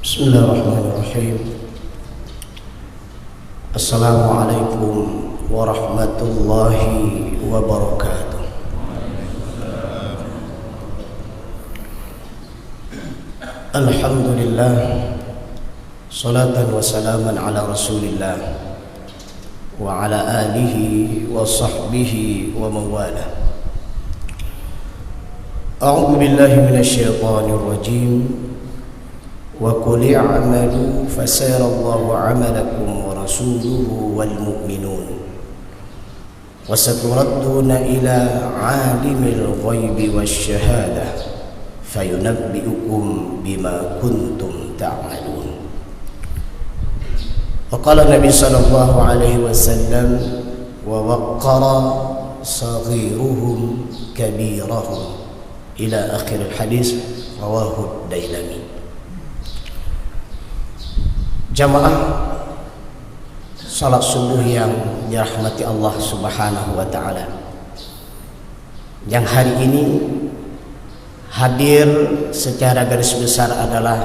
Bismillahirrahmanirrahim. Assalamualaikum warahmatullahi wabarakatuh. Alhamdulillah, salatan wa salaman ala rasulillah wa ala alihi wa sahbihi wa mawala. A'udzu billahi minasyaitonir rajim. Wa qul i'malu fasayarallahu 'amalakum wa rasuluhu wal mu'minun wa saturadduna ila 'alimil ghaibi wasyahadah fayunabbi'ukum bima kuntum ta'malun. Wa qala Nabi sallallahu alaihi wasallam wa waqqara saghiruhum kabirahum ila akhir hadis, rawahu Dailami. Jamaah salat subuh yang dirahmati Allah Subhanahu wa taala, yang hari ini hadir secara garis besar adalah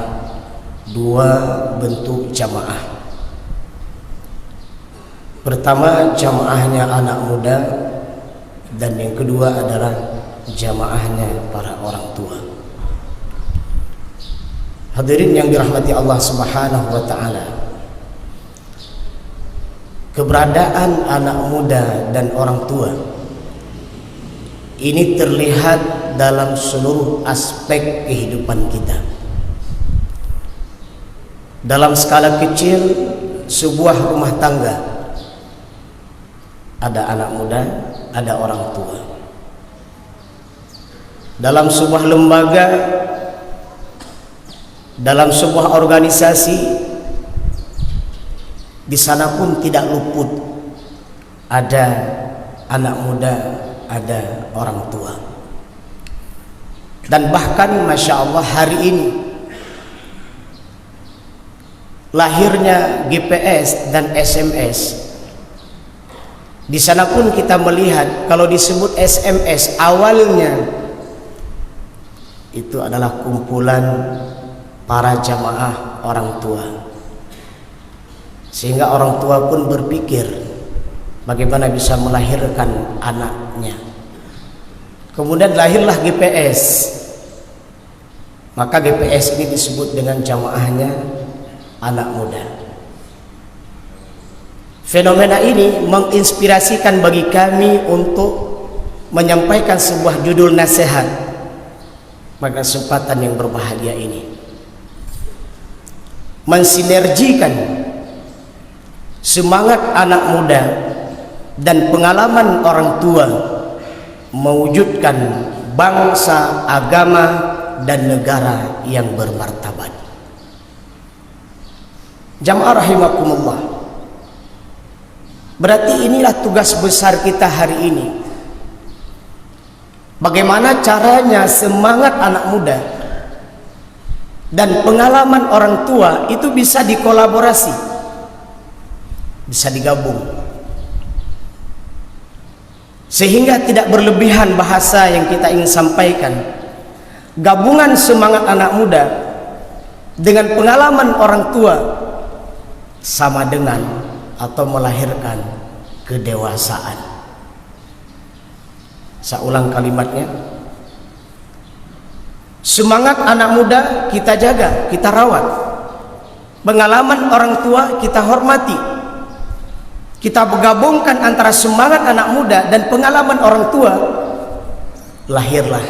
dua bentuk jamaah. Pertama, jamaahnya anak muda, dan yang kedua adalah jamaahnya para orang tua. Hadirin yang dirahmati Allah Subhanahu wa taala, keberadaan anak muda dan orang tua ini terlihat dalam seluruh aspek kehidupan kita. Dalam skala kecil, sebuah rumah tangga ada anak muda, ada orang tua. Dalam sebuah lembaga, dalam sebuah organisasi, di sana pun tidak luput ada anak muda, ada orang tua. Dan bahkan Masya Allah, hari ini lahirnya GPS dan SMS. Di sana pun kita melihat kalau disebut SMS, awalnya itu adalah kumpulan para jamaah orang tua, sehingga orang tua pun berpikir bagaimana bisa melahirkan anaknya. Kemudian lahirlah GPS, maka GPS ini disebut dengan jamaahnya anak muda. Fenomena ini menginspirasikan bagi kami untuk menyampaikan sebuah judul nasihat pada kesempatan yang berbahagia ini, mensinergikan semangat anak muda dan pengalaman orang tua mewujudkan bangsa, agama, dan negara yang bermartabat. Jamaah rahimakumullah, berarti inilah tugas besar kita hari ini. Bagaimana caranya semangat anak muda dan pengalaman orang tua itu bisa dikolaborasi, bisa digabung, sehingga tidak berlebihan bahasa yang kita ingin sampaikan. Gabungan semangat anak muda dengan pengalaman orang tua sama dengan atau melahirkan kedewasaan. Saya ulang kalimatnya. Semangat anak muda kita jaga, kita rawat. Pengalaman orang tua kita hormati. Kita menggabungkan antara semangat anak muda dan pengalaman orang tua, lahirlah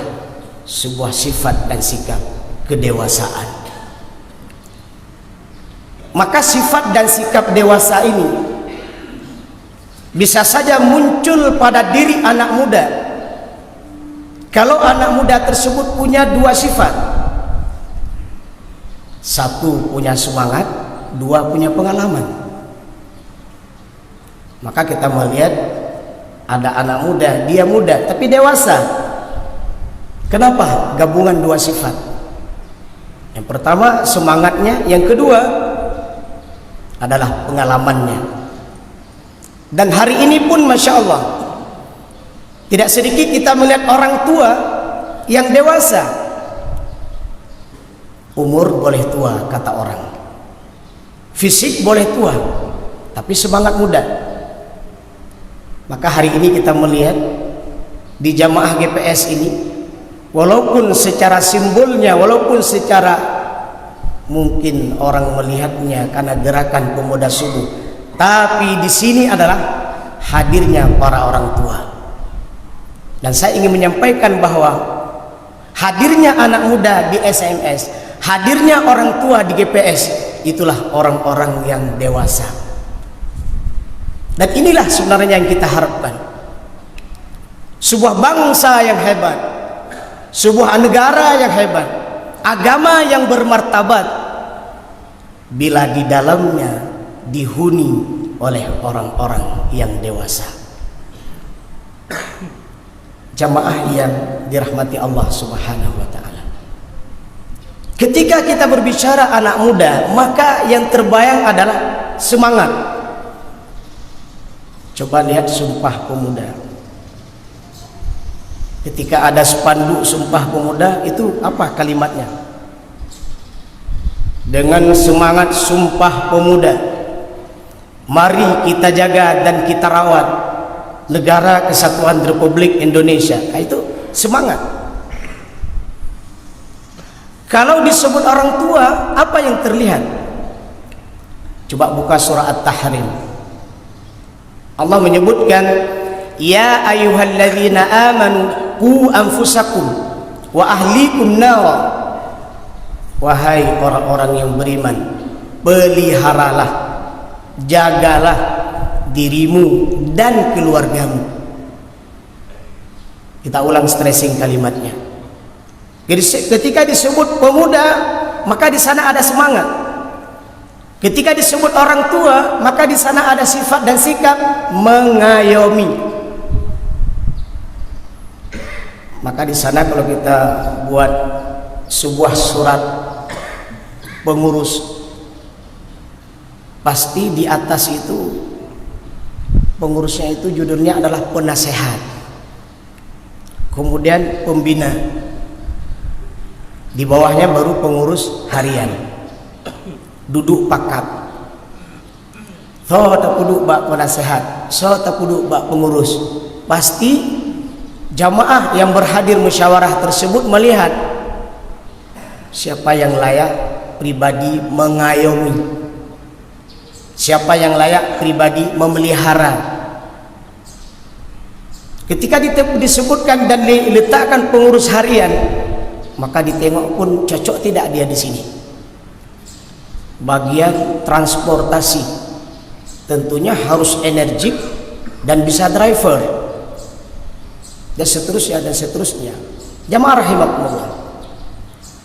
sebuah sifat dan sikap kedewasaan. Maka sifat dan sikap dewasa ini bisa saja muncul pada diri anak muda kalau anak muda tersebut punya dua sifat. Satu, punya semangat. Dua, punya pengalaman. Maka kita melihat ada anak muda, dia muda tapi dewasa. Kenapa? Gabungan dua sifat. Yang pertama semangatnya, yang kedua adalah pengalamannya. Dan hari ini pun Masya Allah, tidak sedikit kita melihat orang tua yang dewasa Umur boleh tua kata orang, fisik boleh tua, tapi semangat muda. Maka hari ini kita melihat di jamaah GPS ini, walaupun secara simbolnya, walaupun secara mungkin orang melihatnya karena gerakan pemuda subuh, tapi di sini adalah hadirnya para orang tua. Dan saya ingin menyampaikan bahwa hadirnya anak muda di SMS, hadirnya orang tua di GPS, itulah orang-orang yang dewasa. Dan inilah sebenarnya yang kita harapkan. Sebuah bangsa yang hebat, sebuah negara yang hebat, agama yang bermartabat, bila di dalamnya dihuni oleh orang-orang yang dewasa. Jamaah yang dirahmati Allah Subhanahu wa ta'ala, ketika kita berbicara anak muda, maka yang terbayang adalah semangat. Coba lihat Sumpah Pemuda. Ketika ada spanduk Sumpah Pemuda, itu apa kalimatnya? Dengan semangat Sumpah Pemuda, mari kita jaga dan kita rawat Negara Kesatuan Republik Indonesia. Nah, itu semangat. Kalau disebut orang tua, apa yang terlihat? Coba buka surah At-Tahrim. Allah menyebutkan, ya ayyuhalladzina amanu qu anfusakum wa ahlikum nar. Wahai orang-orang yang beriman, peliharalah, jagalah dirimu dan keluargamu. Kita ulang stressing kalimatnya. Jadi ketika disebut pemuda, maka di sana ada semangat. Ketika disebut orang tua, maka di sana ada sifat dan sikap mengayomi. Maka di sana kalau kita buat sebuah surat pengurus, pasti di atas itu pengurusnya itu judulnya adalah penasehat, kemudian pembina, di bawahnya baru pengurus harian, duduk pakat, so tak bak penasehat, so tak bak pengurus. Pasti jamaah yang berhadir musyawarah tersebut melihat siapa yang layak pribadi mengayomi, siapa yang layak pribadi memelihara. Ketika disebutkan dan diletakkan pengurus harian, maka ditengok pun cocok tidak dia di sini. Bagian transportasi tentunya harus energik dan bisa driver, dan seterusnya dan seterusnya. Jamaah rahimakumullah.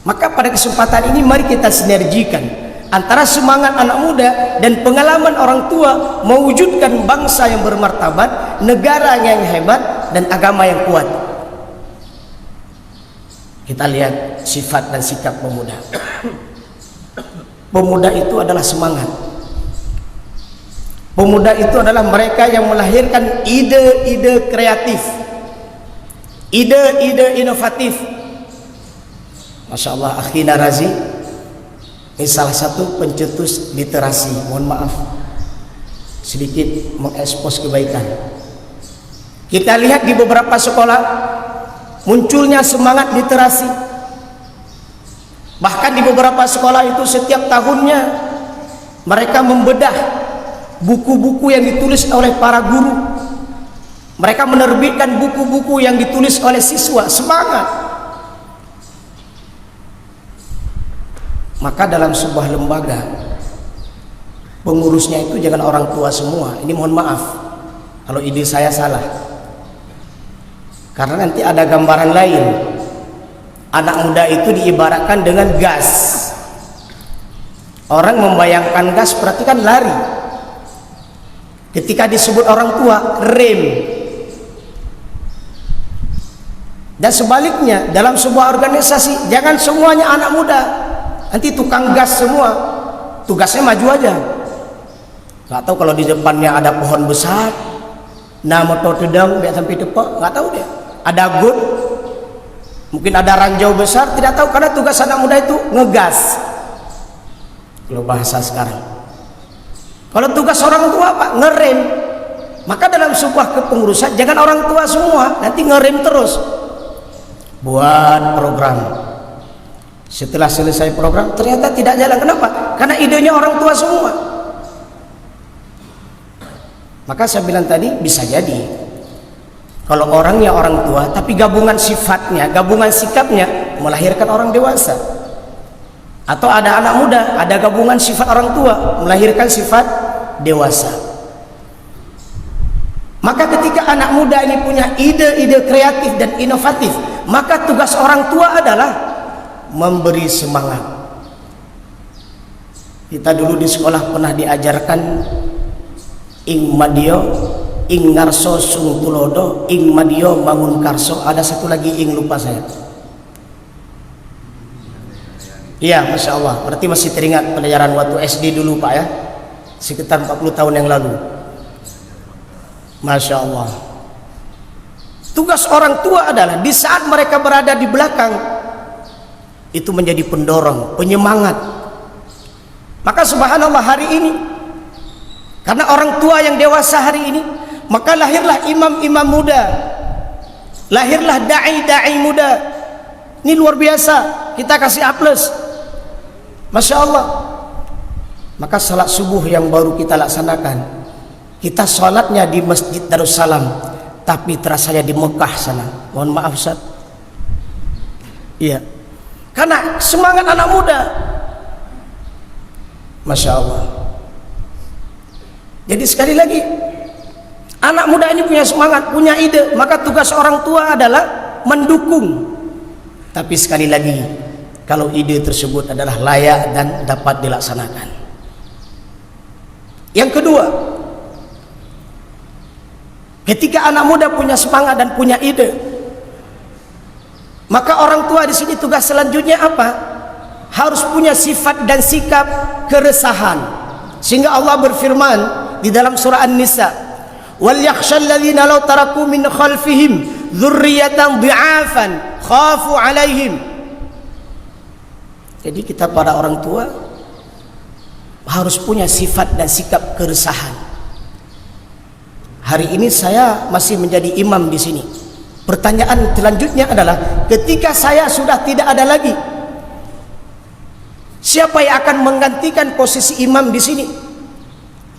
Maka pada kesempatan ini mari kita sinergikan antara semangat anak muda dan pengalaman orang tua mewujudkan bangsa yang bermartabat, negara yang hebat, dan agama yang kuat. Kita lihat sifat dan sikap pemuda. Pemuda itu adalah semangat. Pemuda itu adalah mereka yang melahirkan ide-ide kreatif, ide-ide inovatif. Masya Allah, Akhina Razi ini salah satu pencetus literasi. Mohon maaf sedikit mengekspos kebaikan. Kita lihat di beberapa sekolah munculnya semangat literasi. Bahkan di beberapa sekolah itu setiap tahunnya mereka membedah buku-buku yang ditulis oleh para guru. Mereka menerbitkan buku-buku yang ditulis oleh siswa. Semangat. Maka dalam sebuah lembaga, pengurusnya itu jangan orang tua semua. Ini mohon maaf kalau ide saya salah, karena nanti ada gambaran lain. Anak muda itu diibaratkan dengan gas. Orang membayangkan gas berarti kan lari. Ketika disebut orang tua, rem. Dan sebaliknya, dalam sebuah organisasi jangan semuanya anak muda, nanti tukang gas semua, tugasnya maju aja. Nggak tahu kalau di depannya ada pohon besar, nah motor tedang biar sampai tepak, nggak tahu dia. Ada got, Mungkin ada ranjau besar, tidak tahu, karena tugas anak muda itu ngegas. Kalau bahasa sekarang. Kalau tugas orang tua apa? Ngerem. Maka dalam sebuah kepengurusan jangan orang tua semua, nanti ngerem terus. Buat program. Setelah selesai program ternyata tidak jalan. Kenapa? Karena idenya orang tua semua. Maka saya bilang tadi, bisa jadi kalau orangnya orang tua, tapi gabungan sifatnya, gabungan sikapnya melahirkan orang dewasa. Atau ada anak muda, ada gabungan sifat orang tua melahirkan sifat dewasa. Maka ketika anak muda ini punya ide-ide kreatif dan inovatif, maka tugas orang tua adalah memberi semangat. Kita dulu di sekolah pernah diajarkan ing madio, ing ngarso sung tulodo, ing madio bangun karso. Ada satu lagi ing, lupa saya. Iya, Masya Allah. Berarti masih teringat pelajaran waktu SD dulu Pak ya, sekitar 40 tahun yang lalu. Masya Allah. Tugas orang tua adalah di saat mereka berada di belakang, itu menjadi pendorong, penyemangat. Maka subhanallah hari ini, karena orang tua yang dewasa hari ini, maka lahirlah imam-imam muda, lahirlah da'i-da'i muda. Ini luar biasa, kita kasih A+. Masya Allah. Maka salat subuh yang baru kita laksanakan, kita sholatnya di Masjid Darussalam, tapi terasanya di Mekah sana. Mohon maaf Ustaz. Iya, karena semangat anak muda. Masya Allah. Jadi sekali lagi, anak muda ini punya semangat, punya ide, maka tugas orang tua adalah mendukung. Tapi sekali lagi, kalau ide tersebut adalah layak dan dapat dilaksanakan. Yang kedua, ketika anak muda punya semangat dan punya ide, maka orang tua di sini tugas selanjutnya apa? Harus punya sifat dan sikap keresahan. Sehingga Allah berfirman di dalam surah An-Nisa, "Wal yakhshal ladzina law taraku min khalfihim dzurriyyatan dhi'afan khafu 'alaihim." Jadi kita para orang tua harus punya sifat dan sikap keresahan. Hari ini saya masih menjadi imam di sini. Pertanyaan selanjutnya adalah, ketika saya sudah tidak ada lagi, siapa yang akan menggantikan posisi imam di sini?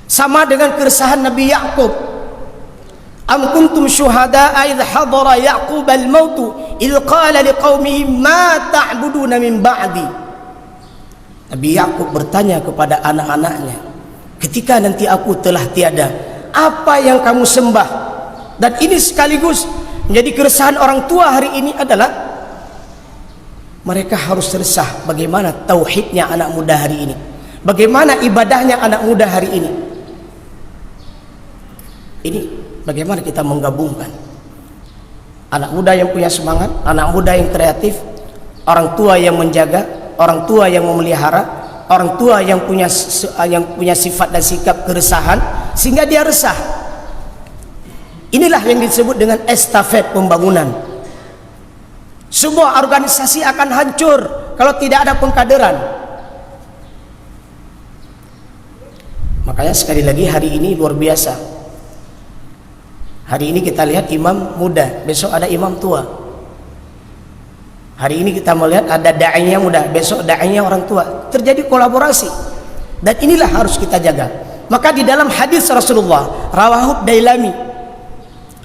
Sama dengan keresahan Nabi Yakub. Am kuntum syuhada'a idh hadara Yaqub al-maut idh qala liqaumihi ma ta'buduna min ba'di. Nabi Yakub bertanya kepada anak-anaknya, ketika nanti aku telah tiada, apa yang kamu sembah? Dan ini sekaligus menjadi keresahan orang tua hari ini adalah mereka harus resah bagaimana tauhidnya anak muda hari ini, bagaimana ibadahnya anak muda hari ini. Ini bagaimana kita menggabungkan anak muda yang punya semangat, anak muda yang kreatif, orang tua yang menjaga, orang tua yang memelihara, orang tua yang punya sifat dan sikap keresahan sehingga dia resah. Inilah yang disebut dengan estafet pembangunan. Sebuah organisasi akan hancur kalau tidak ada pengkaderan. Makanya sekali lagi hari ini luar biasa. Hari ini kita lihat imam muda, besok ada imam tua. Hari ini kita melihat ada da'inya muda, besok da'inya orang tua. Terjadi kolaborasi. Dan inilah harus kita jaga. Maka di dalam hadis Rasulullah, rawahud Dailami,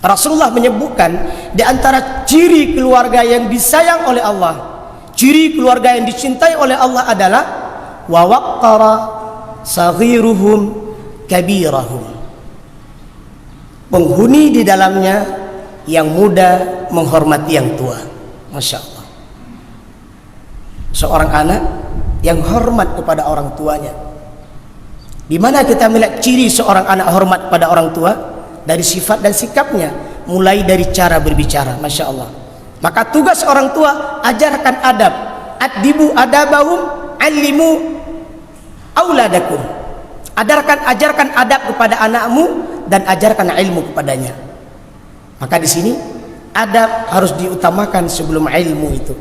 Rasulullah menyebutkan di antara ciri keluarga yang disayang oleh Allah, ciri keluarga yang dicintai oleh Allah adalah wa waqqara saghiruhum kabirahum. Penghuni di dalamnya yang muda menghormati yang tua. Masya Allah. Seorang anak yang hormat kepada orang tuanya. Di mana kita melihat ciri seorang anak hormat pada orang tua? Dari sifat dan sikapnya, mulai dari cara berbicara. Masya Allah. Maka tugas orang tua, ajarkan adab. Addibu adabahum, alimu auladakum. Ajarkan adab kepada anakmu dan ajarkan ilmu kepadanya. Maka di sini adab harus diutamakan sebelum ilmu itu.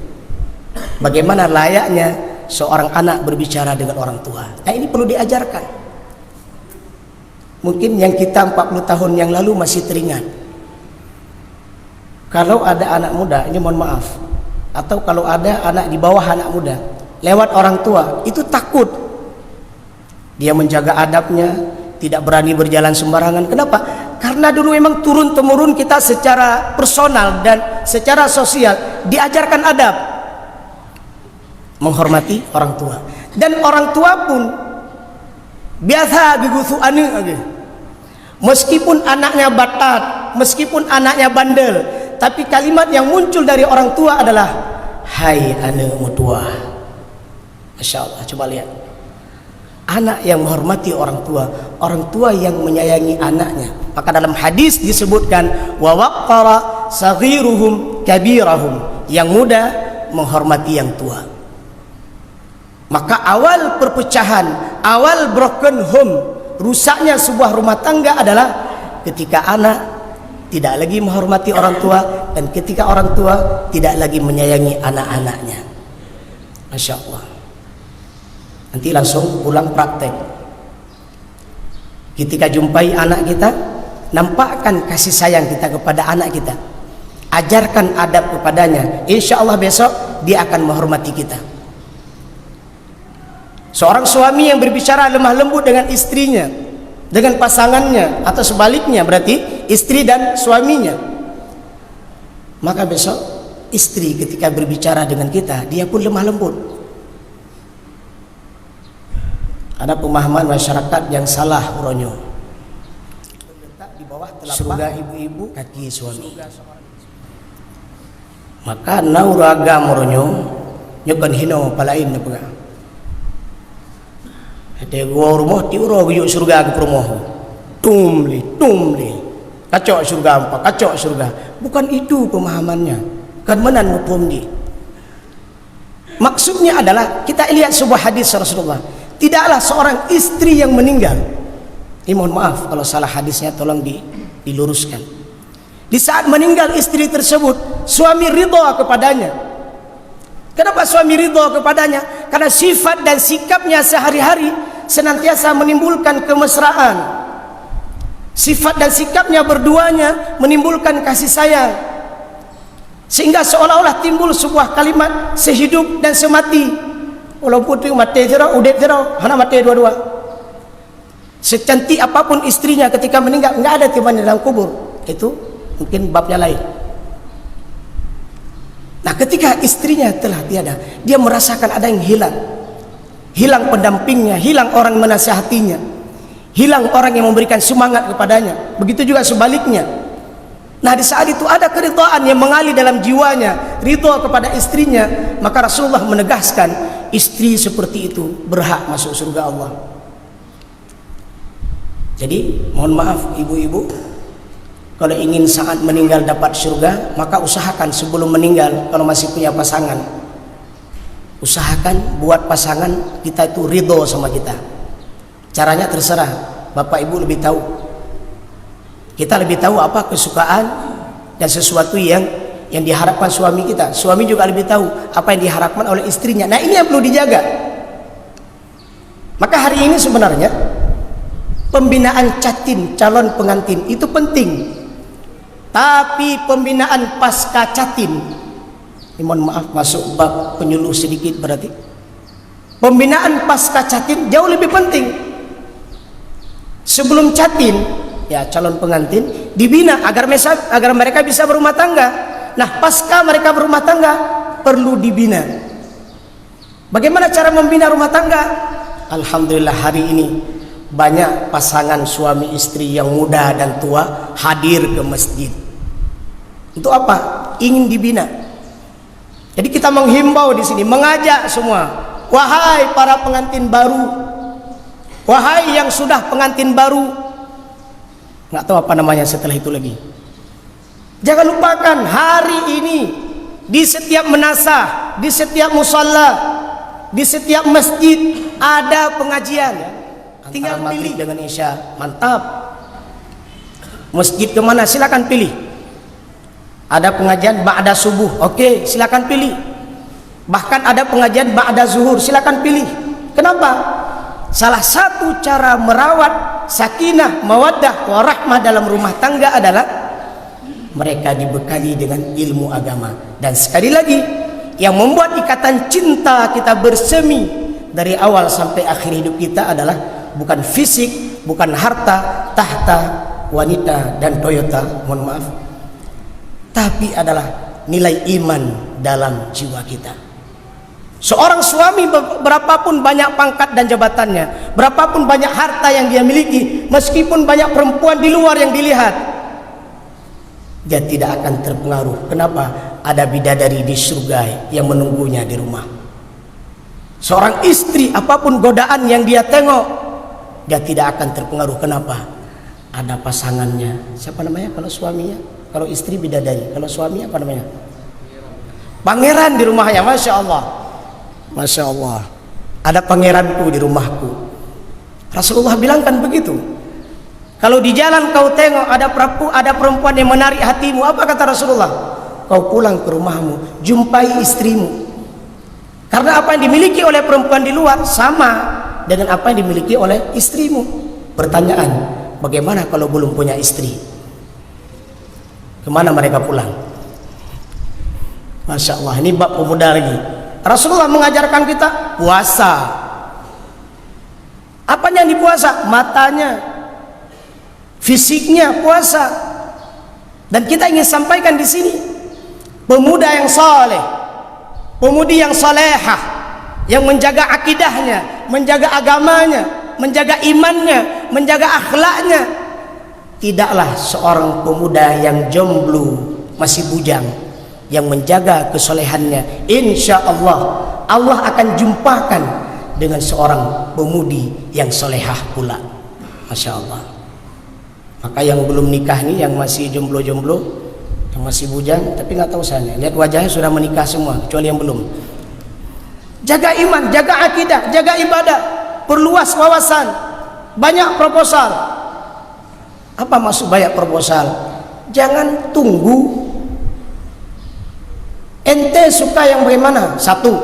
Bagaimana layaknya seorang anak berbicara dengan orang tua. Nah, ini perlu diajarkan. Mungkin yang kita 40 tahun yang lalu masih teringat. Kalau ada anak muda, ini mohon maaf, atau kalau ada anak di bawah anak muda lewat orang tua, itu takut. Dia menjaga adabnya, tidak berani berjalan sembarangan. Kenapa? Karena dulu memang turun-temurun kita secara personal dan secara sosial diajarkan adab, menghormati orang tua. Dan orang tua pun biasa bigusu anu aja. Meskipun anaknya batat, meskipun anaknya bandel, tapi kalimat yang muncul dari orang tua adalah hai ane mutua. Masya Allah, coba lihat. Anak yang menghormati orang tua yang menyayangi anaknya. Maka dalam hadis disebutkan wa waqqara saghiruhum kabirahum, yang muda menghormati yang tua. Maka awal perpecahan, awal broken home, rusaknya sebuah rumah tangga adalah ketika anak tidak lagi menghormati orang tua dan ketika orang tua tidak lagi menyayangi anak-anaknya. Masya Allah. Nanti langsung pulang praktek. Ketika jumpai anak kita, nampakkan kasih sayang kita kepada anak kita, ajarkan adab kepadanya. Insya Allah besok dia akan menghormati kita. Seorang suami yang berbicara lemah lembut dengan istrinya, dengan pasangannya, atau sebaliknya, berarti istri dan suaminya, maka besok istri ketika berbicara dengan kita, dia pun lemah lembut. Ada pemahaman masyarakat yang salah, Bronyo. Surga ibu-ibu, kaki suami. Maka nauraga Bronyo nyokan hino palain na pega. Hati gua rumah tiuro guyuk surga ke rumah. Tumli. Kacau surga apa? Kacau surga. Bukan itu pemahamannya. Kan menan mupumdi. Maksudnya adalah kita lihat sebuah hadis Rasulullah. Tidaklah seorang istri yang meninggal. Ini mohon maaf kalau salah hadisnya, tolong diluruskan. Di saat meninggal istri tersebut, suami ridha kepadanya. Kenapa suami ridha kepadanya? Karena sifat dan sikapnya sehari-hari senantiasa menimbulkan kemesraan. Sifat dan sikapnya berduanya menimbulkan kasih sayang, sehingga seolah-olah timbul sebuah kalimat sehidup dan semati. Walaupun itu mati zero, udep zero, hana mati dua-dua. Secantik apapun istrinya ketika meninggal, enggak ada timan dalam kubur. Itu mungkin babnya lain. Nah, ketika istrinya telah tiada, dia merasakan ada yang hilang. Hilang pendampingnya, hilang orang menasihatinya, hilang orang yang memberikan semangat kepadanya. Begitu juga sebaliknya. Nah, di saat itu ada keridhaan yang mengalir dalam jiwanya, ridha kepada istrinya. Maka Rasulullah menegaskan, istri seperti itu berhak masuk surga Allah. Jadi mohon maaf ibu-ibu, kalau ingin saat meninggal dapat surga, maka usahakan sebelum meninggal, kalau masih punya pasangan, usahakan buat pasangan kita itu ridho sama kita. Caranya terserah, bapak ibu lebih tahu. Kita lebih tahu apa kesukaan dan sesuatu yang diharapkan suami kita. Suami juga lebih tahu apa yang diharapkan oleh istrinya. Nah, ini yang perlu dijaga. Maka hari ini sebenarnya pembinaan catin, calon pengantin itu penting. Tapi pembinaan pasca catin, mohon maaf masuk bab penyuluh sedikit berarti. Pembinaan pasca catin jauh lebih penting. Sebelum catin, ya calon pengantin dibina agar mereka bisa berumah tangga. Nah, pasca mereka berumah tangga perlu dibina. Bagaimana cara membina rumah tangga? Alhamdulillah hari ini banyak pasangan suami istri yang muda dan tua hadir ke masjid. Untuk apa? Ingin dibina. Jadi kita menghimbau di sini, mengajak semua, wahai para pengantin baru, wahai yang sudah pengantin baru, nggak tahu apa namanya setelah itu lagi. Jangan lupakan hari ini di setiap menasah, di setiap musalla, di setiap masjid ada pengajian. Tinggal pilih dengan isya, mantap. Masjid kemana? Silakan pilih. Ada pengajian ba'da subuh, oke, silakan pilih. Bahkan ada pengajian ba'da zuhur, silakan pilih. Kenapa? Salah satu cara merawat sakinah, mawaddah, warahmah dalam rumah tangga adalah mereka dibekali dengan ilmu agama. Dan sekali lagi, yang membuat ikatan cinta kita bersemi dari awal sampai akhir hidup kita adalah bukan fisik, bukan harta, tahta, wanita, dan Toyota, mohon maaf, tapi adalah nilai iman dalam jiwa kita. Seorang suami berapapun banyak pangkat dan jabatannya, berapapun banyak harta yang dia miliki, meskipun banyak perempuan di luar yang dilihat, dia tidak akan terpengaruh. Kenapa? Ada bidadari di surga yang menunggunya di rumah. Seorang istri, apapun godaan yang dia tengok, dia tidak akan terpengaruh. Kenapa? Ada pasangannya. Siapa namanya kalau suaminya? Kalau istri bidadari, kalau suaminya apa namanya? Pangeran di rumahnya. Masya Allah, Masya Allah, ada pangeranku di rumahku. Rasulullah bilang kan begitu. Kalau di jalan kau tengok ada perempuan yang menarik hatimu, apa kata Rasulullah? Kau pulang ke rumahmu, jumpai istrimu. Karena apa yang dimiliki oleh perempuan di luar sama dengan apa yang dimiliki oleh istrimu. Pertanyaan, bagaimana kalau belum punya istri? Kemana mereka pulang? Masya Allah, ini bab pemuda lagi. Rasulullah mengajarkan kita puasa. Apanya yang dipuasa? Matanya, fisiknya puasa. Dan kita ingin sampaikan di sini, pemuda yang saleh, pemudi yang salehah, yang menjaga akidahnya, menjaga agamanya, menjaga imannya, menjaga akhlaknya, tidaklah seorang pemuda yang jomblo, masih bujang, yang menjaga kesolehannya. Insya Allah, Allah akan jumpakan dengan seorang pemudi yang solehah pula. Masya Allah. Maka yang belum nikah nih, yang masih jomblo-jomblo, yang masih bujang, tapi nggak tahu saya, lihat wajahnya sudah menikah semua, kecuali yang belum. Jaga iman, jaga akidah, jaga ibadah, perluas wawasan. Banyak proposal. Apa maksud banyak proposal? Jangan tunggu. Ente suka yang bagaimana? Satu,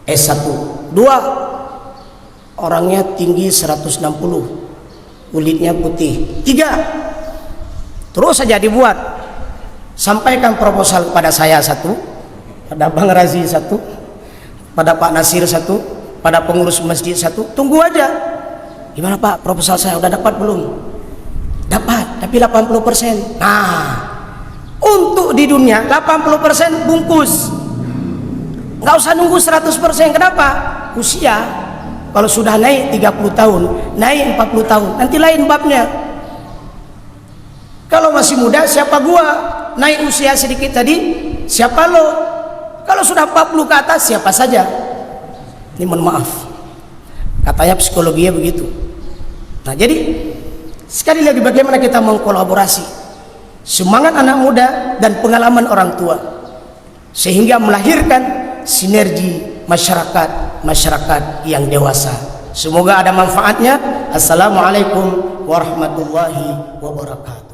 S1. Dua, orangnya tinggi 160, kulitnya putih. Tiga, terus saja dibuat. Sampaikan proposal kepada saya satu, pada Bang Razi satu, pada Pak Nasir satu, pada pengurus masjid satu. Tunggu aja. Gimana Pak, proposal saya udah dapat belum? Dapat, tapi 80%. Nah, untuk di dunia 80% bungkus, nggak usah nunggu 100%. Kenapa? Usia kalau sudah naik 30 tahun, naik 40 tahun, nanti lain babnya. Kalau masih muda, siapa gua? Naik usia sedikit tadi, siapa lo? Kalau sudah 40 ke atas, siapa saja. Ini mohon maaf, katanya psikologinya begitu. Nah, jadi sekali lagi, bagaimana kita mengkolaborasi semangat anak muda dan pengalaman orang tua, sehingga melahirkan sinergi masyarakat yang dewasa. Semoga ada manfaatnya. Assalamualaikum warahmatullahi wabarakatuh.